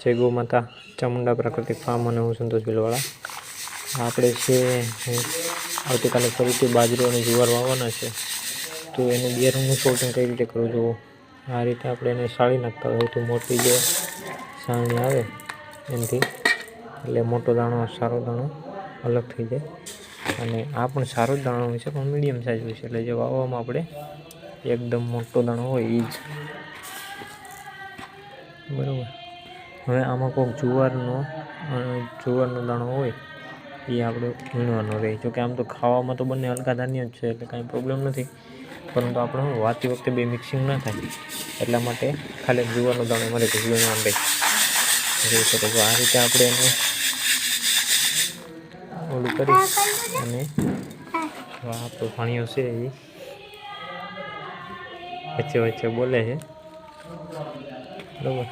जय गौ माता चामुंडा प्राकृतिक फार्म और हूँ संतोष भीलवाड़ा। આપણે છે આવતીકાલે ફરીથી બાજરો અને જુવાર વાવવાના છે, તો એનું બિયારણનું સોર્ટિંગ કઈ રીતે કરવું જોવું, આ રીતે આપણે એને સાળી નાખતા હોય તો મોટી જે સાણી આવે એનાથી એટલે મોટો દાણો સારો દાણો અલગ થઈ જાય, અને આ પણ સારો જ દાણો હોય છે પણ મીડિયમ સાઇઝ હોય છે, એટલે જે વાવવામાં આપણે એકદમ મોટો દાણો હોય એ જ બરાબર। હવે આમાં કોઈક જુવારનો દાણો હોય એ આપણે વીણવાનો રહે, જોકે આમ તો ખાવામાં તો બંને હલકા ધાન્ય જ છે એટલે કાંઈ પ્રોબ્લેમ નથી, પરંતુ આપણે વાતી વખતે બે મિક્સિંગ ના થાય એટલા માટે ખાલી જુવારનો દાણો મારે તો વીણવાનો રહે જોઈ શકો છો। આ રીતે આપણે એને ઓલું કરી અને આપણો ભાણિયો છે એ વચ્ચે વચ્ચે બોલે છે બરાબર।